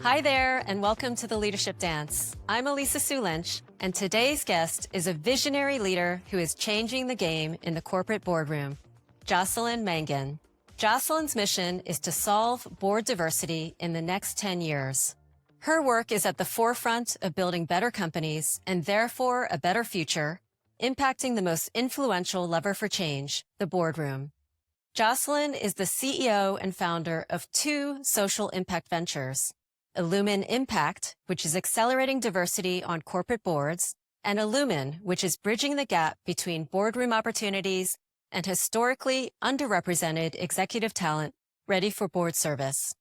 Hi there, and welcome to the Leadership Dance. I'm Alissa, and today's guest is a visionary leader who is changing the game in the corporate boardroom, Jocelyn Mangan. Jocelyn's mission is to solve board diversity in the next 10 years. Her work is at the forefront of building better companies and therefore a better future, impacting the most influential lever for change, the boardroom. Jocelyn is the CEO and founder of two social impact ventures, Illumyn Impact, which is accelerating diversity on corporate boards, and illumyn, which is bridging the gap between boardroom opportunities and historically underrepresented executive talent ready for board service.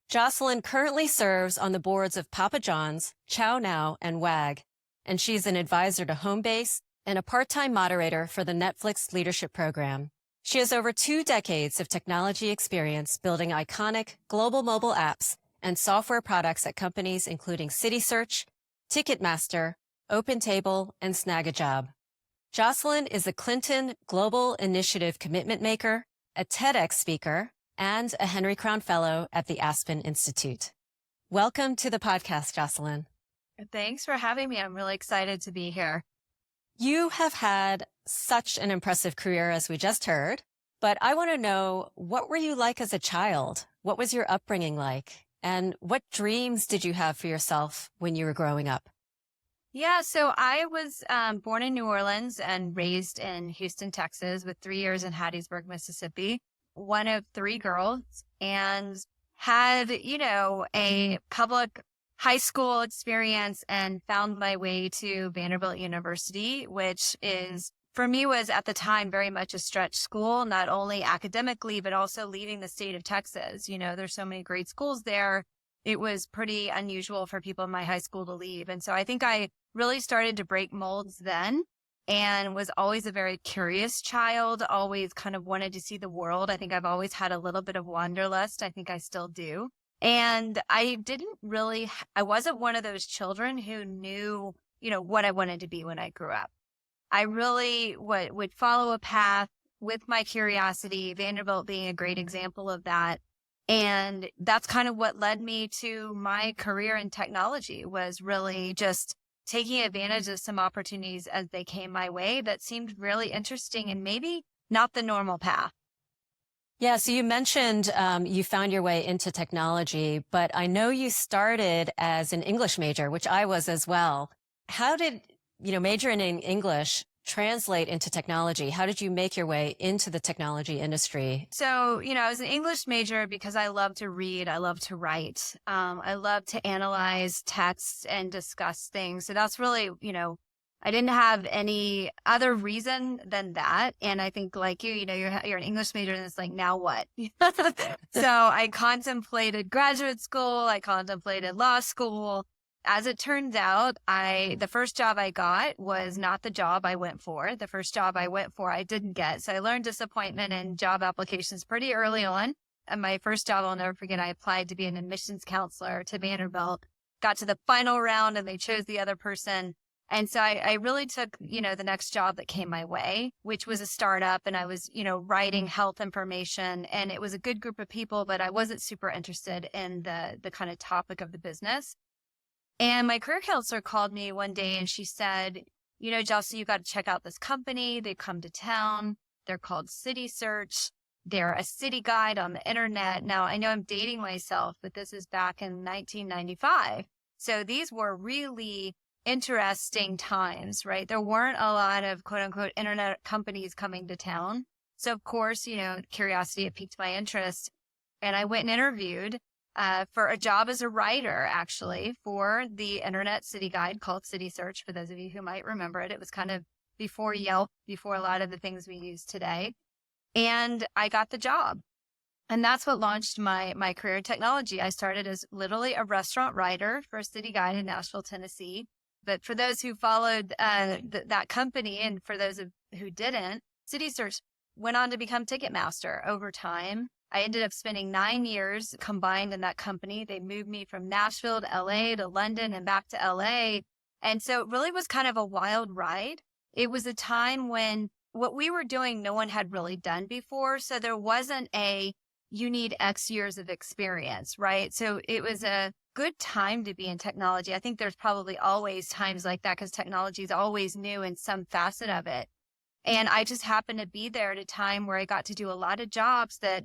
Jocelyn currently serves on the boards of Papa John's, Chow Now, and WAG, and she's an advisor to Homebase and a part-time moderator for the Netflix Leadership Program. She has over 2 decades of technology experience building iconic global mobile apps and software products at companies including CitySearch, Ticketmaster, OpenTable, and Snagajob. Jocelyn is a Clinton Global Initiative Commitment Maker, a TEDx speaker, and a Henry Crown Fellow at the Aspen Institute. Welcome to the podcast, Jocelyn. Thanks for having me. I'm really excited to be here. You have had such an impressive career, as we just heard, but I want to know, what were you like as a child? What was your upbringing like? And what dreams did you have for yourself when you were growing up? Yeah, so I was born in New Orleans and raised in Houston, Texas, with 3 years in Hattiesburg, Mississippi, one of 3 girls, and had, a public high school experience and found my way to Vanderbilt University, which is, for me, was at the time very much a stretch school, not only academically, but also leaving the state of Texas. There's so many great schools there. It was pretty unusual for people in my high school to leave. And so I think I really started to break molds then and was always a very curious child, always kind of wanted to see the world. I think I've always had a little bit of wanderlust. I think I still do. And I wasn't one of those children who knew, what I wanted to be when I grew up. I really would follow a path with my curiosity, Vanderbilt being a great example of that. And that's kind of what led me to my career in technology, was really just taking advantage of some opportunities as they came my way that seemed really interesting and maybe not the normal path. Yeah, so you mentioned you found your way into technology, but I know you started as an English major, which I was as well. How did majoring in English translate into technology? How did you make your way into the technology industry? So, I was an English major because I love to read. I love to write. I love to analyze texts and discuss things. So that's really, I didn't have any other reason than that. And I think like you're an English major and it's like, now what? So I contemplated graduate school. I contemplated law school. As it turns out, the first job I got was not the job I went for. The first job I went for, I didn't get. So I learned disappointment in job applications pretty early on. And my first job, I'll never forget, I applied to be an admissions counselor to Vanderbilt, got to the final round and they chose the other person. And so I really took, the next job that came my way, which was a startup. And I was, writing health information, and it was a good group of people, but I wasn't super interested in the kind of topic of the business. And my career counselor called me one day and she said, Jocelyn, you got to check out this company. They come to town. They're called CitySearch. They're a city guide on the internet. Now, I know I'm dating myself, but this is back in 1995. So these were really interesting times, right? There weren't a lot of quote unquote internet companies coming to town. So of course, curiosity, it piqued my interest. And I went and interviewed for a job as a writer, actually, for the internet city guide called CitySearch, for those of you who might remember it. It was kind of before Yelp, before a lot of the things we use today. And I got the job. And that's what launched my career in technology. I started as literally a restaurant writer for a city guide in Nashville, Tennessee. But for those who followed that company, and for those who didn't, CitySearch went on to become Ticketmaster over time. I ended up spending 9 years combined in that company. They moved me from Nashville to LA to London and back to LA. And so it really was kind of a wild ride. It was a time when what we were doing, no one had really done before. So there wasn't you need X years of experience, right? So it was a good time to be in technology. I think there's probably always times like that because technology is always new in some facet of it. And I just happened to be there at a time where I got to do a lot of jobs that,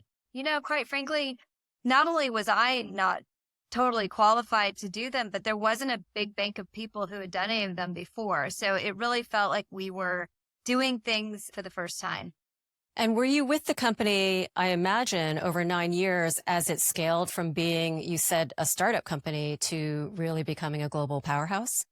quite frankly, not only was I not totally qualified to do them, but there wasn't a big bank of people who had done any of them before. So it really felt like we were doing things for the first time. And were you with the company, I imagine, over 9 years as it scaled from being, you said, a startup company to really becoming a global powerhouse?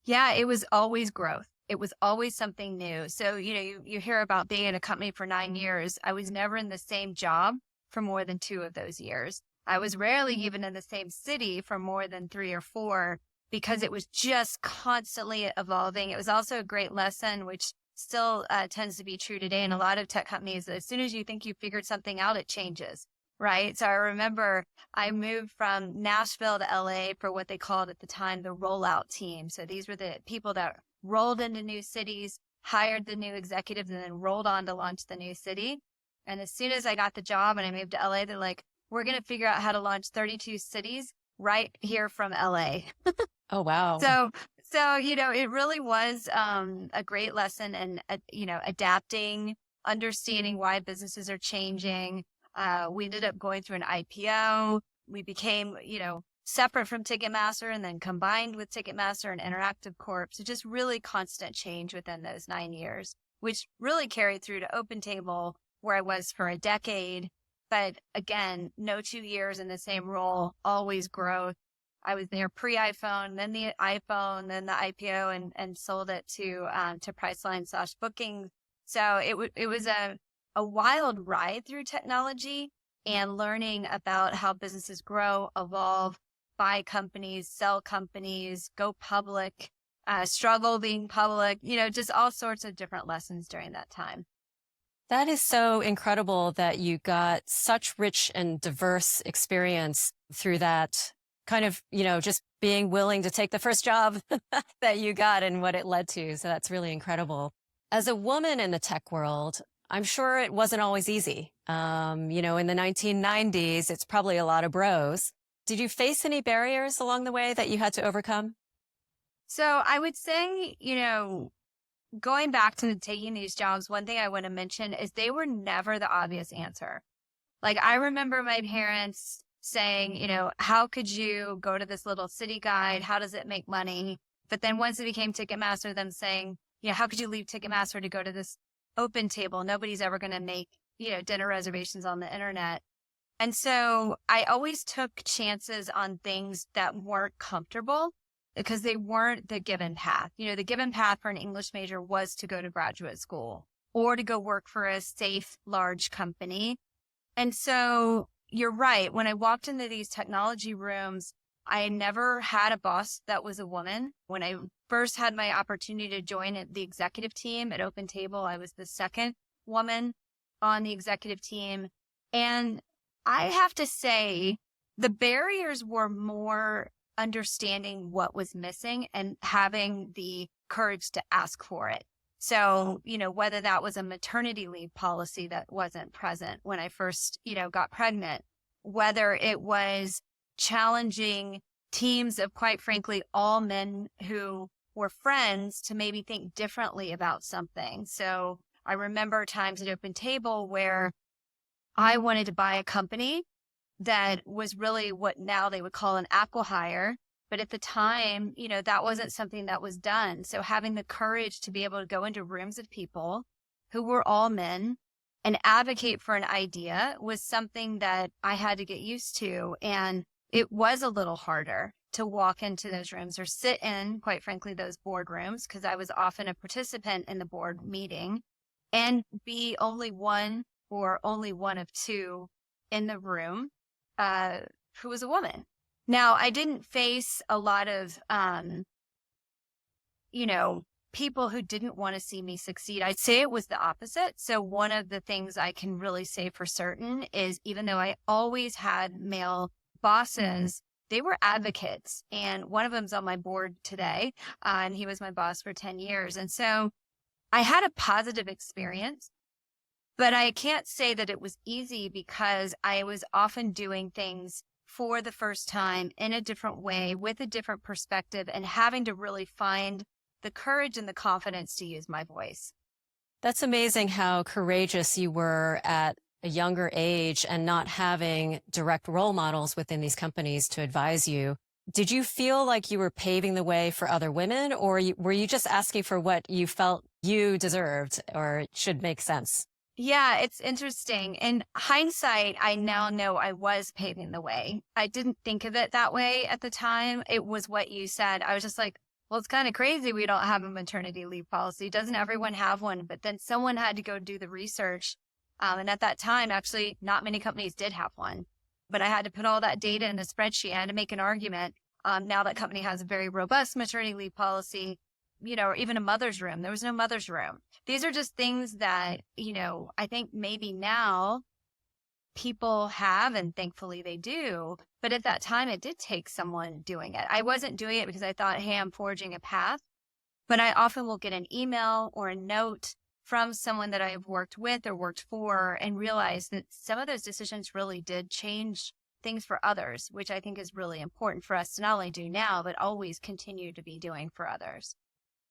Yeah, it was always growth. It was always something new. So, you hear about being in a company for 9 years. I was never in the same job for more than 2 of those years. I was rarely even in the same city for more than 3 or 4 because it was just constantly evolving. It was also a great lesson, which still tends to be true today in a lot of tech companies. As soon as you think you figured something out, it changes, right? So I remember I moved from Nashville to LA for what they called at the time the rollout team. So these were the people that rolled into new cities, hired the new executives, and then rolled on to launch the new city. And as soon as I got the job and I moved to LA, they're like, we're going to figure out how to launch 32 cities right here from LA. Oh, wow. So, it really was a great lesson in, adapting, understanding why businesses are changing. We ended up going through an IPO. We became, separate from Ticketmaster and then combined with Ticketmaster and Interactive Corp. So just really constant change within those 9 years, which really carried through to OpenTable, where I was for a decade. But again, no 2 years in the same role, always growth. I was there pre-iPhone, then the iPhone, then the IPO, and sold it to Priceline/Booking. So it was a wild ride through technology and learning about how businesses grow, evolve, buy companies, sell companies, go public, struggle being public, just all sorts of different lessons during that time. That is so incredible that you got such rich and diverse experience through that kind of, just being willing to take the first job that you got and what it led to. So that's really incredible. As a woman in the tech world, I'm sure it wasn't always easy. In the 1990s, it's probably a lot of bros. Did you face any barriers along the way that you had to overcome? So I would say, going back to taking these jobs, one thing I want to mention is they were never the obvious answer. Like I remember my parents saying, how could you go to this little city guide? How does it make money? But then once it became Ticketmaster, them saying, how could you leave Ticketmaster to go to this OpenTable? Nobody's ever going to make, dinner reservations on the internet. And so I always took chances on things that weren't comfortable because they weren't the given path. The given path for an English major was to go to graduate school or to go work for a safe, large company. And so you're right. When I walked into these technology rooms, I never had a boss that was a woman. When I first had my opportunity to join the executive team at OpenTable, I was the second woman on the executive team. And I have to say, the barriers were more understanding what was missing and having the courage to ask for it. So, whether that was a maternity leave policy that wasn't present when I first, got pregnant, whether it was challenging teams of, quite frankly, all men who were friends to maybe think differently about something. So I remember times at OpenTable where I wanted to buy a company that was really what now they would call an acqui-hire. But at the time, that wasn't something that was done. So having the courage to be able to go into rooms of people who were all men and advocate for an idea was something that I had to get used to. And it was a little harder to walk into those rooms or sit in, quite frankly, those boardrooms, because I was often a participant in the board meeting and be only one or only one of two in the room who was a woman. Now, I didn't face a lot of, people who didn't want to see me succeed. I'd say it was the opposite. So one of the things I can really say for certain is even though I always had male bosses, they were advocates. And one of them's on my board today, and he was my boss for 10 years. And so I had a positive experience, but I can't say that it was easy because I was often doing things for the first time in a different way with a different perspective and having to really find the courage and the confidence to use my voice. That's amazing how courageous you were at a younger age and not having direct role models within these companies to advise you. Did you feel like you were paving the way for other women, or were you just asking for what you felt you deserved or should make sense? Yeah, it's interesting. In hindsight, I now know I was paving the way. I didn't think of it that way at the time. It was what you said. I was just like, well, it's kind of crazy we don't have a maternity leave policy. Doesn't everyone have one? But then someone had to go do the research. And at that time, actually, not many companies did have one. But I had to put all that data in a spreadsheet. I had to make an argument. Now that company has a very robust maternity leave policy, or even a mother's room. There was no mother's room. These are just things that, I think maybe now people have, and thankfully they do. But at that time, it did take someone doing it. I wasn't doing it because I thought, hey, I'm forging a path. But I often will get an email or a note from someone that I have worked with or worked for and realize that some of those decisions really did change things for others, which I think is really important for us to not only do now, but always continue to be doing for others.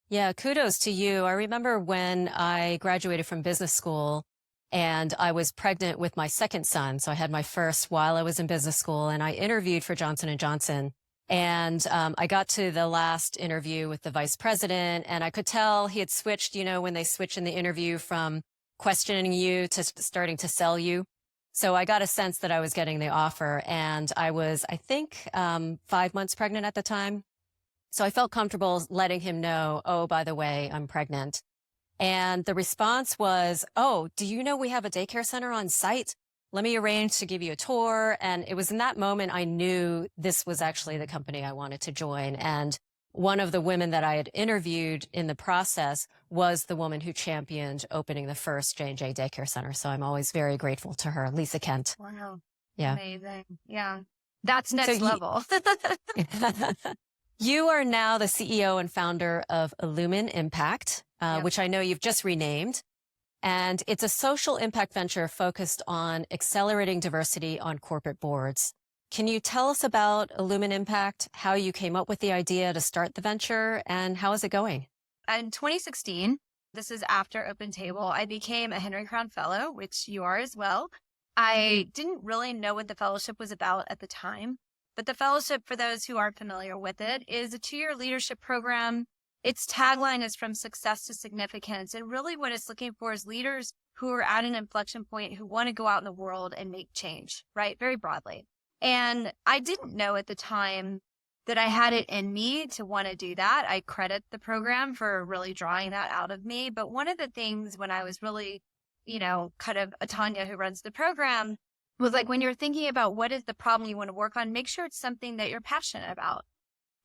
Yeah, kudos to you. I remember when I graduated from business school and I was pregnant with my second son. So I had my first while I was in business school, and I interviewed for Johnson & Johnson. And I got to the last interview with the vice president, and I could tell he had switched, when they switch in the interview from questioning you to starting to sell you. So I got a sense that I was getting the offer, and I was, I think, 5 months pregnant at the time. So I felt comfortable letting him know, oh, by the way, I'm pregnant. And the response was, oh, do you know we have a daycare center on site? Let me arrange to give you a tour. And it was in that moment I knew this was actually the company I wanted to join. And one of the women that I had interviewed in the process was the woman who championed opening the first J&J daycare center. So I'm always very grateful to her, Lisa Kent. Wow. Yeah. Amazing. Yeah. That's next level. You are now the CEO and founder of Illumyn Impact, Yep. which I know you've just renamed. And it's a social impact venture focused on accelerating diversity on corporate boards. Can you tell us about Illumyn Impact, how you came up with the idea to start the venture, and how is it going? In 2016, this is after OpenTable, I became a Henry Crown Fellow, which you are as well. I didn't really know what the fellowship was about at the time, but the fellowship, for those who aren't familiar with it, is a 2-year leadership program. Its tagline is from success to significance. And really what it's looking for is leaders who are at an inflection point, who want to go out in the world and make change, right? Very broadly. And I didn't know at the time that I had it in me to want to do that. I credit the program for really drawing that out of me. But one of the things when I was really, kind of Tanya, who runs the program, was like, when you're thinking about what is the problem you want to work on, make sure it's something that you're passionate about.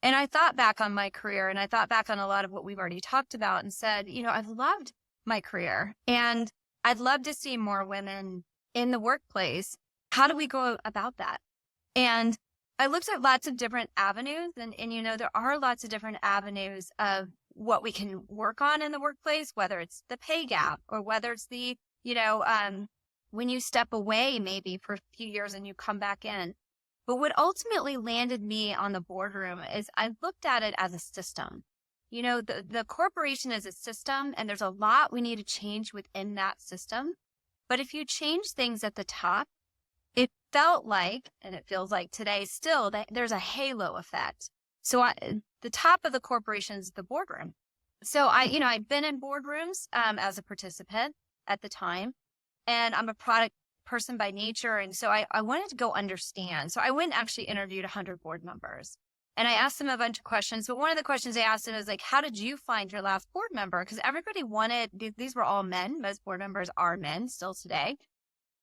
And I thought back on my career, and I thought back on a lot of what we've already talked about, and said, I've loved my career and I'd love to see more women in the workplace. How do we go about that? And I looked at lots of different avenues, and there are lots of different avenues of what we can work on in the workplace, whether it's the pay gap or whether it's the, when you step away maybe for a few years and you come back in. But what ultimately landed me on the boardroom is I looked at it as a system. The corporation is a system, and there's a lot we need to change within that system. But if you change things at the top, it felt like, and it feels like today still, that there's a halo effect. So the top of the corporation is the boardroom. So I'd been in boardrooms as a participant at the time, and I'm a product person by nature. And so I wanted to go understand. So I went and actually interviewed 100 board members, and I asked them a bunch of questions. But one of the questions I asked them is like, how did you find your last board member? Because everybody these were all men. Most board members are men still today.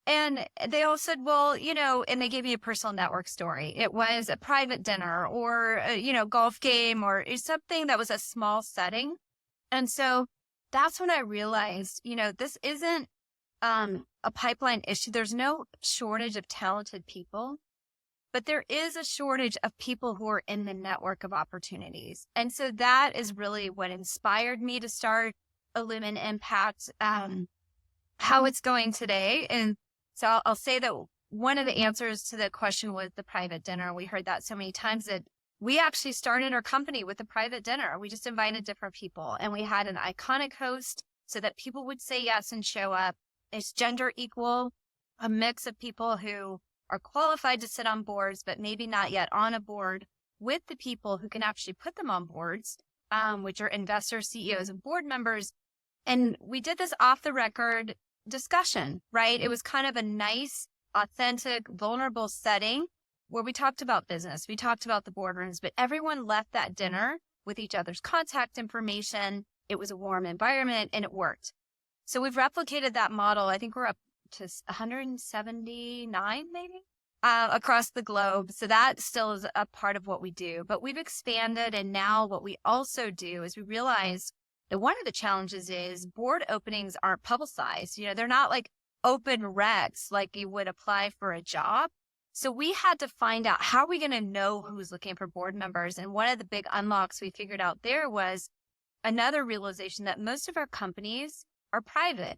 And they all said, well, and they gave me a personal network story. It was a private dinner or, golf game or something that was a small setting. And so that's when I realized, this isn't a pipeline issue. There's no shortage of talented people, but there is a shortage of people who are in the network of opportunities. And so that is really what inspired me to start Illumyn Impact, how it's going today. And so I'll say that one of the answers to the question was the private dinner. We heard that so many times that we actually started our company with a private dinner. We just invited different people, and we had an iconic host so that people would say yes and show up. It's gender equal, a mix of people who are qualified to sit on boards, but maybe not yet on a board, with the people who can actually put them on boards, which are investors, CEOs, and board members. And we did this off the record discussion, right? It was kind of a nice, authentic, vulnerable setting where we talked about business. We talked about the boardrooms, but everyone left that dinner with each other's contact information. It was a warm environment and it worked. So we've replicated that model. I think we're up to 179 maybe across the globe. So that still is a part of what we do, but we've expanded. And now what we also do is we realize that one of the challenges is board openings aren't publicized. You know, they're not like open recs like you would apply for a job. So we had to find out, how are we going to know who's looking for board members? And one of the big unlocks we figured out there was another realization that most of our companies are private.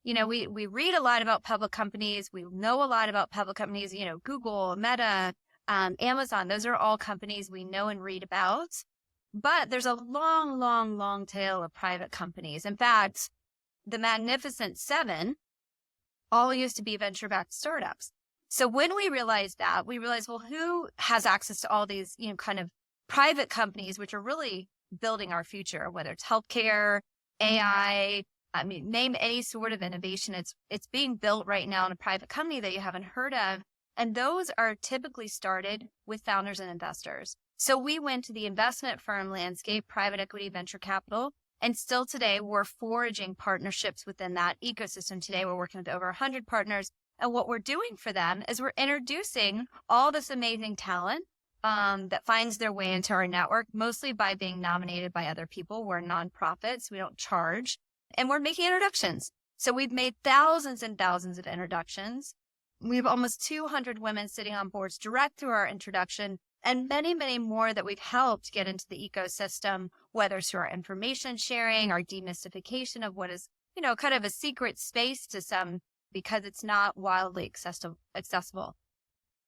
You know, we read a lot about public companies. We know a lot about public companies, you know, Google, Meta, Amazon. Those are all companies we know and read about. But there's a long, long, long tail of private companies. In fact, the Magnificent Seven all used to be venture-backed startups. So when we realized that, we realized, well, who has access to all these, you know, kind of private companies, which are really building our future, whether it's healthcare, AI, I mean, name any sort of innovation. It's being built right now in a private company that you haven't heard of. And those are typically started with founders and investors. So we went to the investment firm landscape, private equity, venture capital, and still today we're forging partnerships within that ecosystem. Today we're working with over 100 partners. And what we're doing for them is we're introducing all this amazing talent that finds their way into our network, mostly by being nominated by other people. We're a nonprofit, so we don't charge. And we're making introductions. So we've made thousands and thousands of introductions. We have almost 200 women sitting on boards direct through our introduction, and many, many more that we've helped get into the ecosystem, whether it's through our information sharing, our demystification of what is, you know, kind of a secret space to some, because it's not wildly accessible.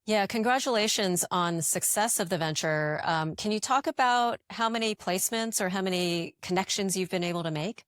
Yeah, congratulations on the success of the venture. Can you talk about how many placements or how many connections you've been able to make?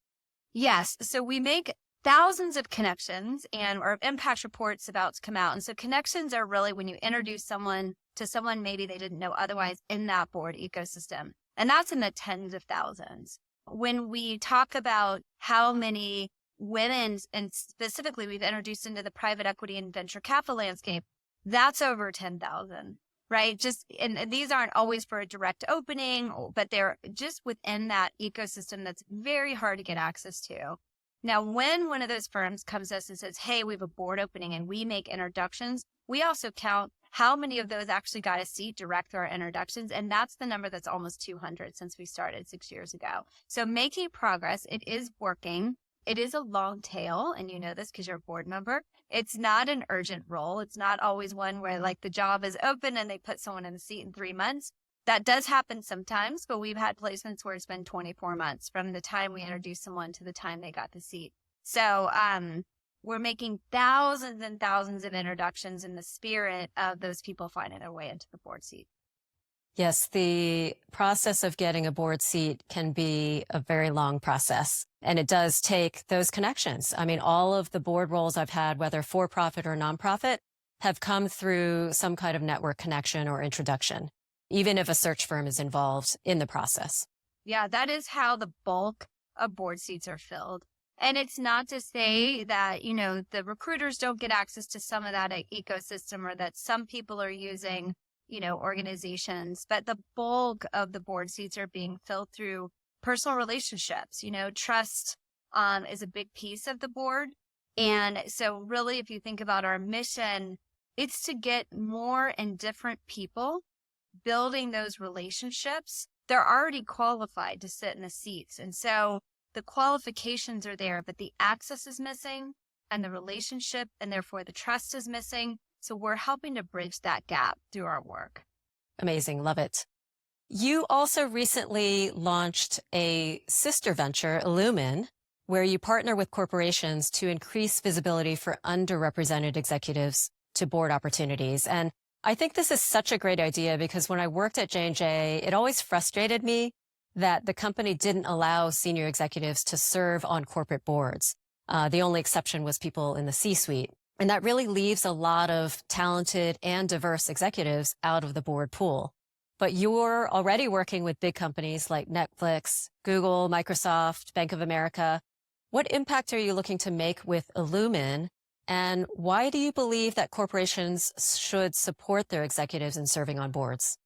Yes. So we make thousands of connections, and our impact report's about to come out. And so connections are really when you introduce someone to someone maybe they didn't know otherwise in that board ecosystem. And that's in the tens of thousands. When we talk about how many women, and specifically we've introduced into the private equity and venture capital landscape, that's over 10,000, right? And these aren't always for a direct opening, but they're just within that ecosystem that's very hard to get access to. Now, when one of those firms comes to us and says, hey, we have a board opening and we make introductions, we also count how many of those actually got a seat direct through our introductions. And that's the number that's almost 200 since we started 6 years ago. So making progress, it is working. It is a long tail, and you know this because you're a board member. It's not an urgent role. It's not always one where like the job is open and they put someone in the seat in 3 months. That does happen sometimes, but we've had placements where it's been 24 months from the time we introduced someone to the time they got the seat. So we're making thousands and thousands of introductions in the spirit of those people finding their way into the board seat. Yes, the process of getting a board seat can be a very long process, and it does take those connections. I mean, all of the board roles I've had, whether for-profit or nonprofit, have come through some kind of network connection or introduction, even if a search firm is involved in the process. Yeah, that is how the bulk of board seats are filled. And it's not to say that, you know, the recruiters don't get access to some of that ecosystem, or that some people are using, you know, organizations, but the bulk of the board seats are being filled through personal relationships. You know, trust is a big piece of the board. And so really, if you think about our mission, it's to get more and different people building those relationships. They're already qualified to sit in the seats. And so the qualifications are there, but the access is missing, and the relationship, and therefore the trust is missing. So we're helping to bridge that gap through our work. Amazing. Love it. You also recently launched a sister venture, illumyn, where you partner with corporations to increase visibility for underrepresented executives to board opportunities. And I think this is such a great idea because when I worked at J&J, it always frustrated me that the company didn't allow senior executives to serve on corporate boards. The only exception was people in the C-suite. And that really leaves a lot of talented and diverse executives out of the board pool. But you're already working with big companies like Netflix, Google, Microsoft, Bank of America. What impact are you looking to make with illumyn? And why do you believe that corporations should support their executives in serving on boards?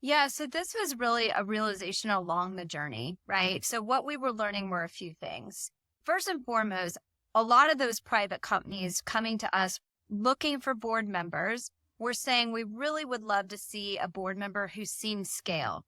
Yeah, so this was really a realization along the journey, right? So what we were learning were a few things. First and foremost, a lot of those private companies coming to us looking for board members were saying, we really would love to see a board member who's seen scale,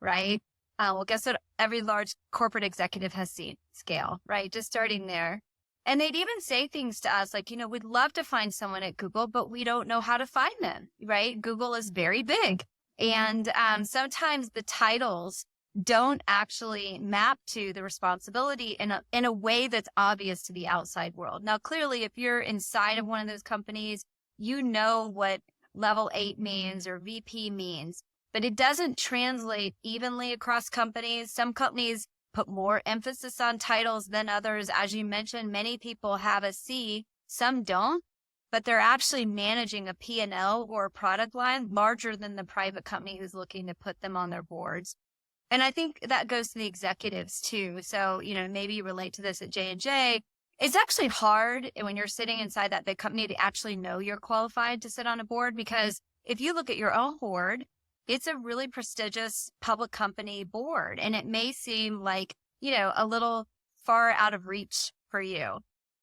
right? Well, guess what? Every large corporate executive has seen scale, right? Just starting there. And they'd even say things to us like, we'd love to find someone at Google, but we don't know how to find them, right? Google is very big. And sometimes the titles don't actually map to the responsibility in a way that's obvious to the outside world. Now, clearly, if you're inside of one of those companies, you know what level 8 means or VP means, but it doesn't translate evenly across companies. Some companies put more emphasis on titles than others. As you mentioned, many people have a C, some don't, but they're actually managing a P&L or a product line larger than the private company who's looking to put them on their boards. And I think that goes to the executives too. So, maybe you relate to this at J&J. It's actually hard when you're sitting inside that big company to actually know you're qualified to sit on a board, because if you look at your own board, it's a really prestigious public company board. And it may seem like, a little far out of reach for you.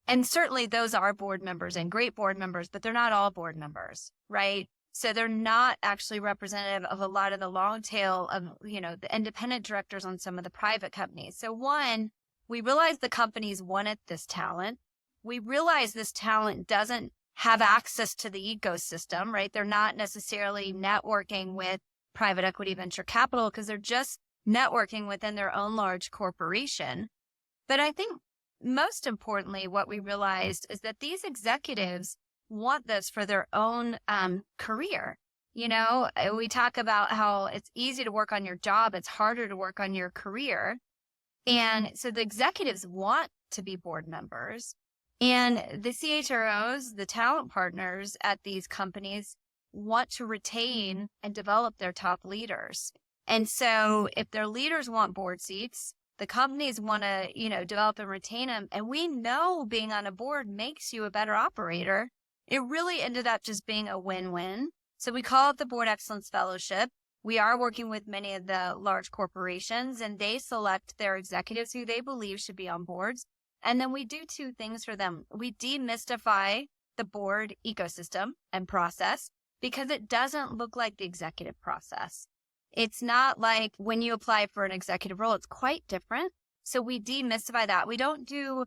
And certainly those are board members and great board members, but they're not all board members, right? So they're not actually representative of a lot of the long tail of, the independent directors on some of the private companies. So one, we realize the companies wanted this talent. We realize this talent doesn't have access to the ecosystem, right? They're not necessarily networking with private equity venture capital because they're just networking within their own large corporation. But I think most importantly, what we realized is that these executives want this for their own career. We talk about how it's easy to work on your job. It's harder to work on your career. And so the executives want to be board members, and the CHROs, the talent partners at these companies, want to retain and develop their top leaders. And so if their leaders want board seats, the companies want to, develop and retain them. And we know being on a board makes you a better operator. It really ended up just being a win-win. So we call it the Board Excellence Fellowship. We are working with many of the large corporations, and they select their executives who they believe should be on boards. And then we do two things for them. We demystify the board ecosystem and process because it doesn't look like the executive process. It's not like when you apply for an executive role, it's quite different. So we demystify that. We don't do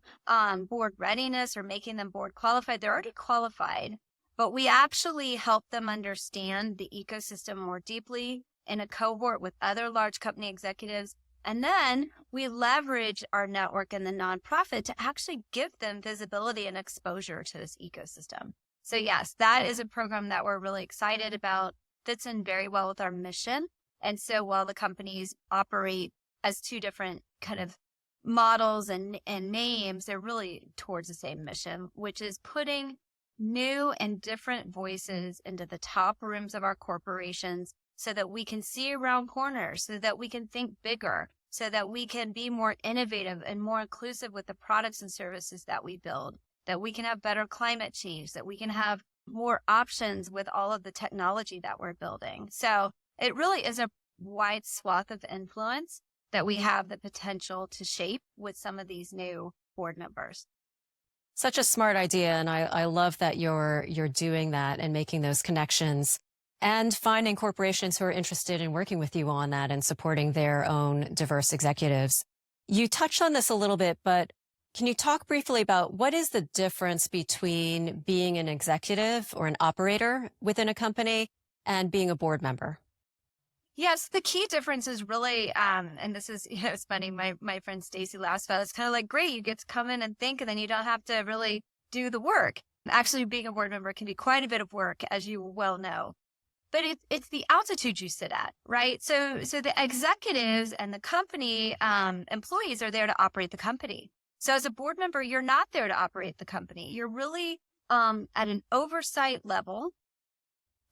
board readiness or making them board qualified. They're already qualified, but we actually help them understand the ecosystem more deeply in a cohort with other large company executives. And then we leverage our network and the nonprofit to actually give them visibility and exposure to this ecosystem. So yes, that is a program that we're really excited about. Fits in very well with our mission. And so while the companies operate as two different kind of models and names, they're really towards the same mission, which is putting new and different voices into the top rooms of our corporations so that we can see around corners, so that we can think bigger, so that we can be more innovative and more inclusive with the products and services that we build, that we can have better climate change, that we can have more options with all of the technology that we're building. So it really is a wide swath of influence that we have the potential to shape with some of these new board members. Such a smart idea. And I love that you're doing that and making those connections and finding corporations who are interested in working with you on that and supporting their own diverse executives. You touched on this a little bit, but can you talk briefly about what is the difference between being an executive or an operator within a company and being a board member? Yes, the key difference is really, and this is, it's funny, my friend Stacy laughs about it. It's kind of like, great, you get to come in and think, and then you don't have to really do the work. Actually, being a board member can be quite a bit of work, as you well know. But it's the altitude you sit at, right? So the executives and the company employees are there to operate the company. So as a board member, you're not there to operate the company. You're really at an oversight level,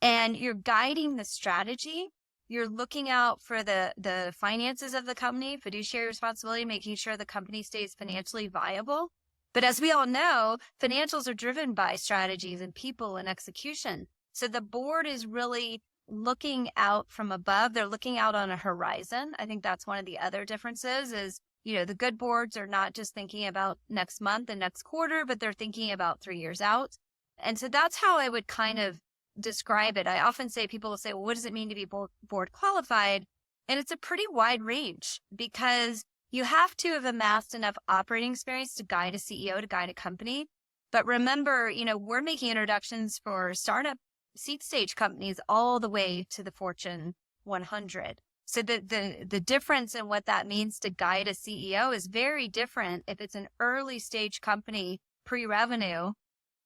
and you're guiding the strategy. You're looking out for the finances of the company, fiduciary responsibility, making sure the company stays financially viable. But as we all know, financials are driven by strategies and people and execution. So the board is really looking out from above. They're looking out on a horizon. I think that's one of the other differences is, the good boards are not just thinking about next month and next quarter, but they're thinking about 3 years out. And so that's how I would kind of describe it. I often say, people will say, well, what does it mean to be board qualified? And it's a pretty wide range, because you have to have amassed enough operating experience to guide a CEO, to guide a company. But remember, we're making introductions for startup seed stage companies all the way to the Fortune 100. So the difference in what that means to guide a CEO is very different if it's an early stage company pre-revenue,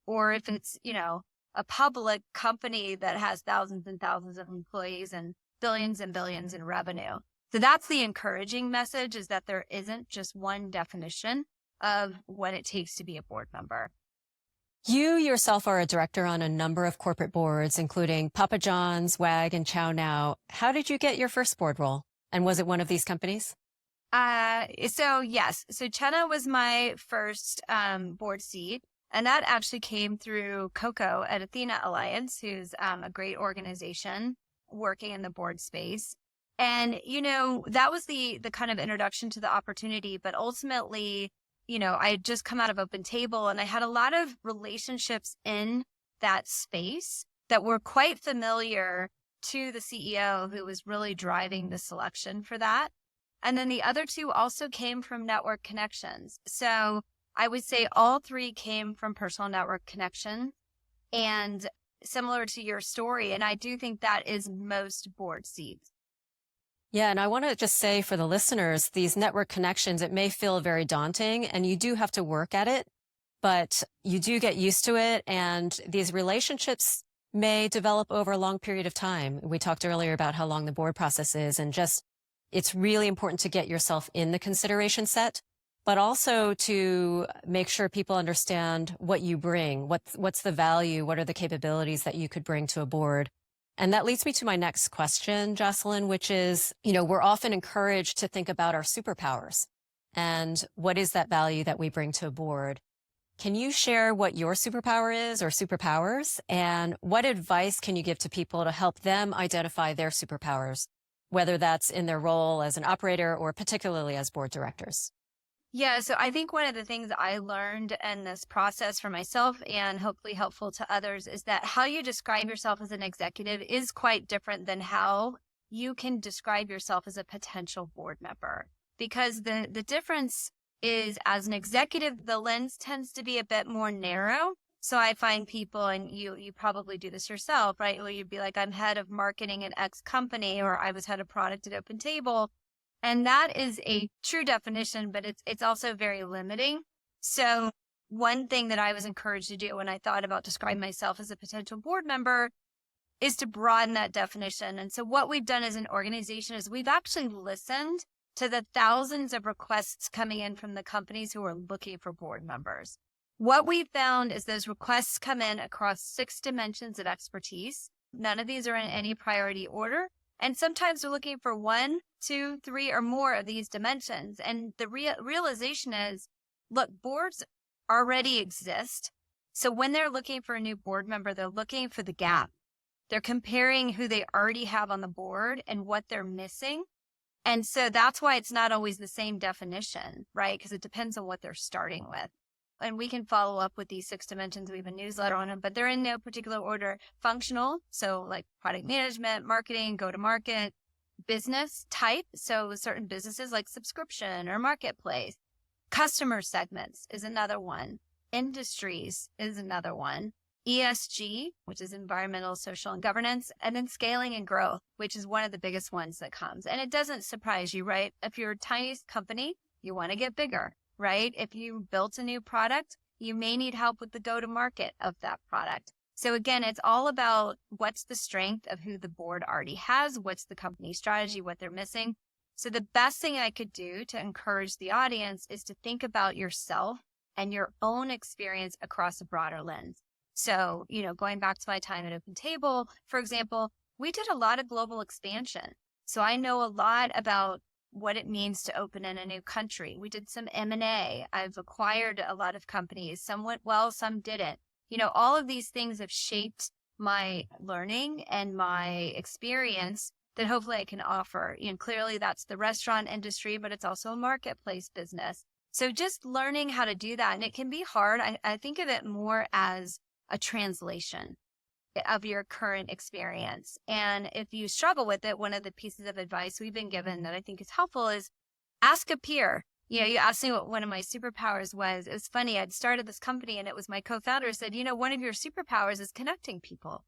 or if it's, a public company that has thousands and thousands of employees and billions in revenue. So that's the encouraging message, is that there isn't just one definition of what it takes to be a board member. You yourself are a director on a number of corporate boards, including Papa John's, WAG, and Chow Now. How did you get your first board role? And was it one of these companies? So yes. So Chenna was my first board seat. And that actually came through Coco at Athena Alliance, who's a great organization working in the board space. And, that was the kind of introduction to the opportunity. But ultimately, I had just come out of OpenTable, and I had a lot of relationships in that space that were quite familiar to the CEO, who was really driving the selection for that. And then the other two also came from network connections. So I would say all three came from personal network connection, and similar to your story. And I do think that is most board seats. Yeah, and I want to just say for the listeners, these network connections, it may feel very daunting, and you do have to work at it, but you do get used to it. And these relationships may develop over a long period of time. We talked earlier about how long the board process is, and just it's really important to get yourself in the consideration set, but also to make sure people understand what you bring, what's the value, what are the capabilities that you could bring to a board. And that leads me to my next question, Jocelyn, which is, we're often encouraged to think about our superpowers and what is that value that we bring to a board. Can you share what your superpower is, or superpowers, and what advice can you give to people to help them identify their superpowers, whether that's in their role as an operator or particularly as board directors? Yeah, so I think one of the things I learned in this process for myself, and hopefully helpful to others, is that how you describe yourself as an executive is quite different than how you can describe yourself as a potential board member. Because the difference is, as an executive, the lens tends to be a bit more narrow. So I find people, and you probably do this yourself, right? Where you'd be like, I'm head of marketing at X company, or I was head of product at OpenTable. And that is a true definition, but it's also very limiting. So one thing that I was encouraged to do when I thought about describing myself as a potential board member is to broaden that definition. And so what we've done as an organization is we've actually listened to the thousands of requests coming in from the companies who are looking for board members. What we found is those requests come in across 6 dimensions of expertise. None of these are in any priority order. And sometimes we're looking for 1, 2, 3, or more of these dimensions. And the realization is, look, boards already exist. So when they're looking for a new board member, they're looking for the gap. They're comparing who they already have on the board and what they're missing. And so that's why it's not always the same definition, right? Because it depends on what they're starting with. And we can follow up with these 6 dimensions. We have a newsletter on them, but they're in no particular order. Functional, so like product management, marketing, go-to-market, business type, so certain businesses like subscription or marketplace. Customer segments is another one. Industries is another one. ESG, which is environmental, social, and governance, and then scaling and growth, which is one of the biggest ones that comes. And it doesn't surprise you, right? If you're a tiny company, you want to get bigger. Right? If you built a new product, You may need help with the go-to-market of that product. So again, it's all about what's the strength of who the board already has, what's the company strategy, what they're missing. So the best thing I could do to encourage the audience is to think about yourself and your own experience across a broader lens. So, going back to my time at OpenTable, for example, we did a lot of global expansion. So I know a lot about what it means to open in a new country. We did some M&A. I've acquired a lot of companies. Some went well, some didn't. All of these things have shaped my learning and my experience that hopefully I can offer. Clearly that's the restaurant industry, but it's also a marketplace business. So just learning how to do that. And it can be hard. I think of it more as a translation of your current experience. And if you struggle with it, one of the pieces of advice we've been given that I think is helpful is ask a peer. You asked me what one of my superpowers was. It was funny. I'd started this company and it was my co-founder who said, one of your superpowers is connecting people.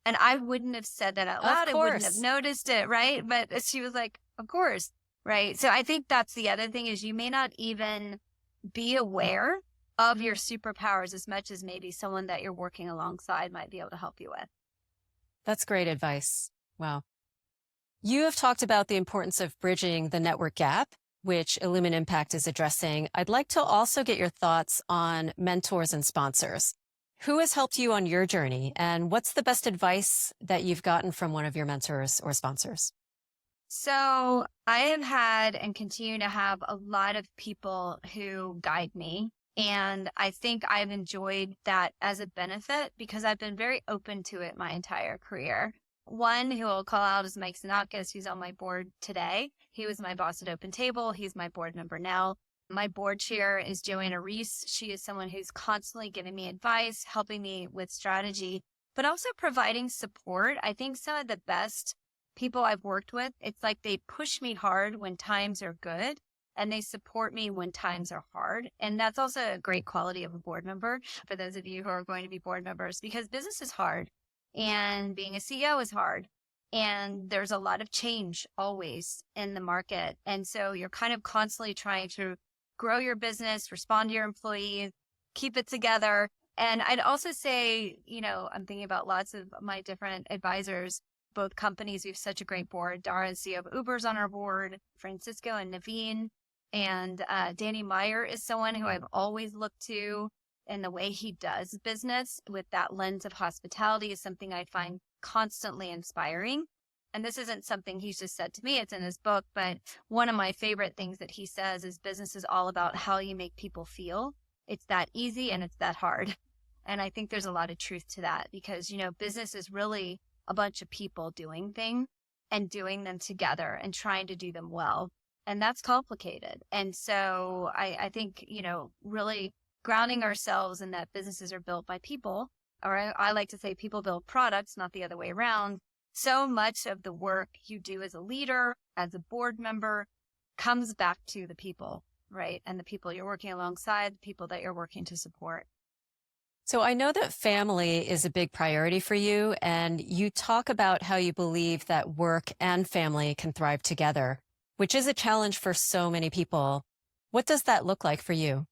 And I wouldn't have said that out loud. I wouldn't have noticed it, right? But she was like, of course, right? So I think that's the other thing is you may not even be aware of your superpowers as much as maybe someone that you're working alongside might be able to help you with. That's great advice. Wow. You have talked about the importance of bridging the network gap, which illumyn Impact is addressing. I'd like to also get your thoughts on mentors and sponsors. Who has helped you on your journey, and what's the best advice that you've gotten from one of your mentors or sponsors? So I have had and continue to have a lot of people who guide me. And I think I've enjoyed that as a benefit because I've been very open to it my entire career. One who I'll call out is Mike Sinakis, who's on my board today. He was my boss at OpenTable. He's my board member now. My board chair is Joanna Reese. She is someone who's constantly giving me advice, helping me with strategy, but also providing support. I think some of the best people I've worked with, it's like they push me hard when times are good and they support me when times are hard. And that's also a great quality of a board member for those of you who are going to be board members, because business is hard and being a CEO is hard. And there's a lot of change always in the market. And so you're kind of constantly trying to grow your business, respond to your employees, keep it together. And I'd also say, I'm thinking about lots of my different advisors, both companies. We have such a great board. Dara is CEO of Uber's on our board, Francisco and Naveen. And Danny Meyer is someone who I've always looked to, and the way he does business with that lens of hospitality is something I find constantly inspiring. And this isn't something he's just said to me, it's in his book, but one of my favorite things that he says is business is all about how you make people feel. It's that easy and it's that hard. And I think there's a lot of truth to that because, business is really a bunch of people doing things and doing them together and trying to do them well. And that's complicated. And so I think, really grounding ourselves in that businesses are built by people, or I like to say people build products, not the other way around. So much of the work you do as a leader, as a board member, comes back to the people, right? And the people you're working alongside, the people that you're working to support. So I know that family is a big priority for you, and you talk about how you believe that work and family can thrive together, which is a challenge for so many people. What does that look like for you?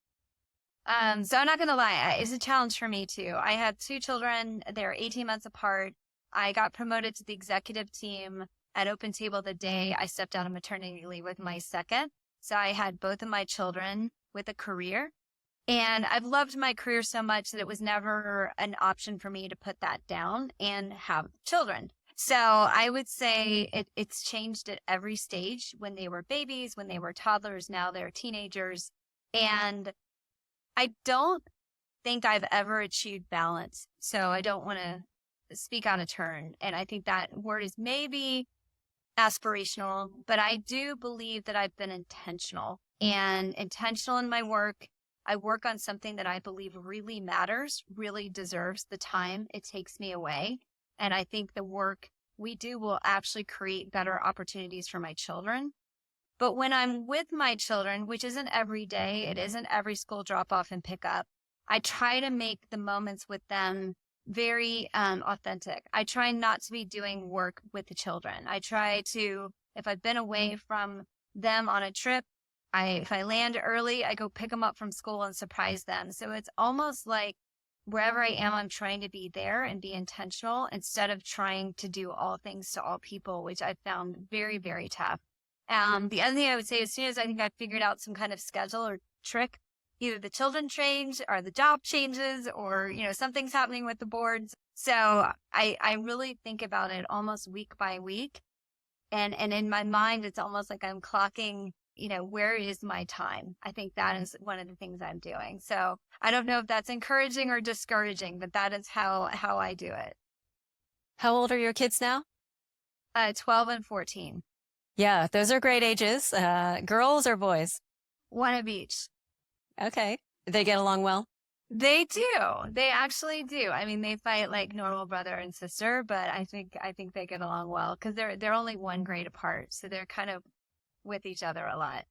So I'm not going to lie, it's a challenge for me too. I have 2 children. They're 18 months apart. I got promoted to the executive team at OpenTable the day I stepped out of maternity leave with my second. So I had both of my children with a career. And I've loved my career so much that it was never an option for me to put that down and have children. So I would say it's changed at every stage. When they were babies, when they were toddlers, now they're teenagers. And I don't think I've ever achieved balance. So I don't want to speak out of turn. And I think that word is maybe aspirational, but I do believe that I've been intentional in my work. I work on something that I believe really matters, really deserves the time it takes me away. And I think the work we do will actually create better opportunities for my children. But when I'm with my children, which isn't every day, it isn't every school drop off and pick up, I try to make the moments with them very authentic. I try not to be doing work with the children. I try to, if I've been away from them on a trip, if I land early, I go pick them up from school and surprise them. So it's almost like wherever I am, I'm trying to be there and be intentional instead of trying to do all things to all people, which I found very, very tough. The other thing I would say, as soon as I think I've figured out some kind of schedule or trick, either the children change or the job changes or, something's happening with the boards. So I really think about it almost week by week. And in my mind, it's almost like I'm clocking, where is my time? I think that is one of the things I'm doing. So I don't know if that's encouraging or discouraging, but that is how I do it. How old are your kids now? 12 and 14. Yeah, those are great ages. Girls or boys? One of each. Okay. They get along well? They do. They actually do. I mean, they fight like normal brother and sister, but I think they get along well because they're only 1 grade apart. So they're kind of with each other a lot.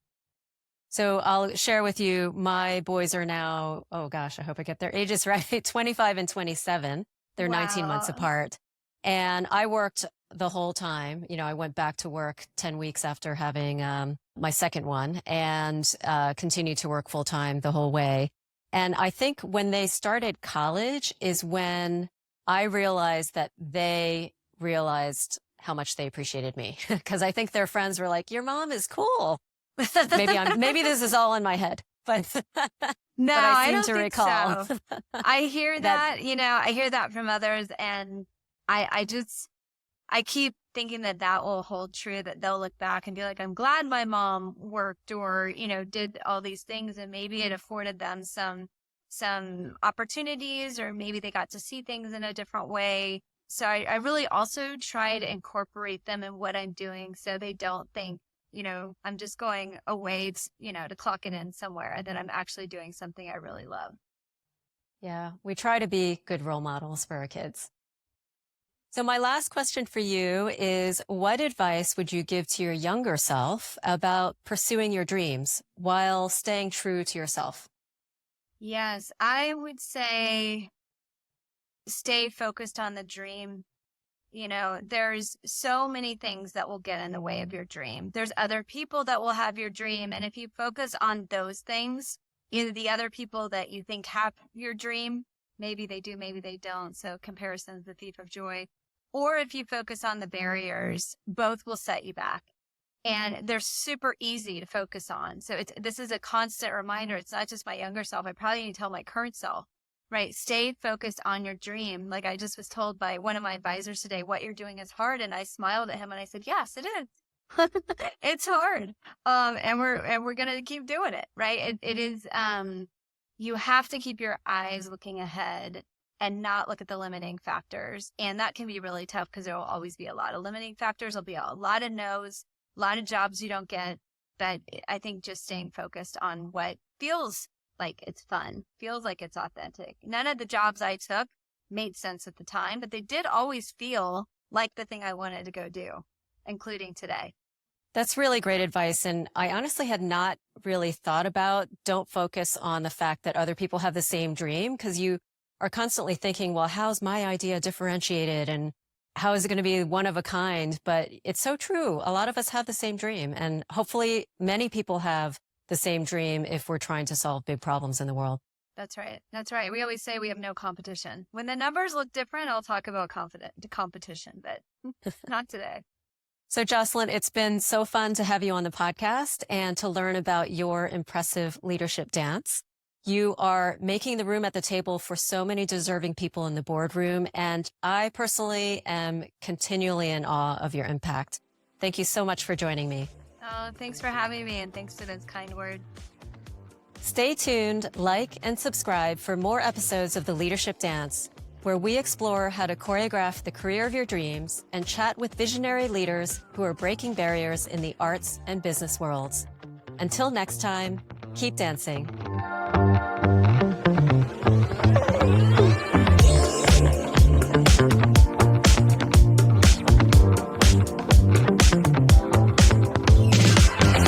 So I'll share with you, my boys are now, oh gosh, I hope I get their ages right, 25 and 27. They're 19 months apart. And I worked the whole time. I went back to work 10 weeks after having my second one and continued to work full time the whole way. And I think when they started college is when I realized that they realized how much they appreciated me. Because I think their friends were like, your mom is cool. Maybe this is all in my head, but no, but I don't seem to think recall. So. I hear that, I hear that from others, and I keep thinking that will hold true, that they'll look back and be like, I'm glad my mom worked or, did all these things, and maybe it afforded them some opportunities, or maybe they got to see things in a different way. So I really also try to incorporate them in what I'm doing so they don't think, I'm just going away, to clock it in somewhere, and then I'm actually doing something I really love. Yeah, we try to be good role models for our kids. So my last question for you is, what advice would you give to your younger self about pursuing your dreams while staying true to yourself? Yes, I would say stay focused on the dream. There's so many things that will get in the way of your dream. There's other people that will have your dream. And if you focus on those things, either the other people that you think have your dream, maybe they do, maybe they don't. So comparison is the thief of joy. Or if you focus on the barriers, both will set you back. And they're super easy to focus on. So this is a constant reminder. It's not just my younger self. I probably need to tell my current self, right? Stay focused on your dream. Like I just was told by one of my advisors today, what you're doing is hard. And I smiled at him and I said, yes, it is. It's hard. And we're going to keep doing it, right? It is, you have to keep your eyes looking ahead and not look at the limiting factors. And that can be really tough because there will always be a lot of limiting factors. There'll be a lot of no's, a lot of jobs you don't get. But I think just staying focused on what feels like it's fun, feels like it's authentic. None of the jobs I took made sense at the time, but they did always feel like the thing I wanted to go do, including today. That's really great advice. And I honestly had not really thought about, don't focus on the fact that other people have the same dream, because you are constantly thinking, well, how's my idea differentiated and how is it going to be one of a kind? But it's so true. A lot of us have the same dream, and hopefully many people have the same dream if we're trying to solve big problems in the world. That's right. That's right. We always say we have no competition. When the numbers look different, I'll talk about competition, but not today. So Jocelyn, it's been so fun to have you on the podcast and to learn about your impressive leadership dance. You are making the room at the table for so many deserving people in the boardroom, and I personally am continually in awe of your impact. Thank you so much for joining me. Oh, thanks for having me, and thanks for those kind words. Stay tuned, like, and subscribe for more episodes of The Leadership Dance, where we explore how to choreograph the career of your dreams and chat with visionary leaders who are breaking barriers in the arts and business worlds. Until next time, keep dancing.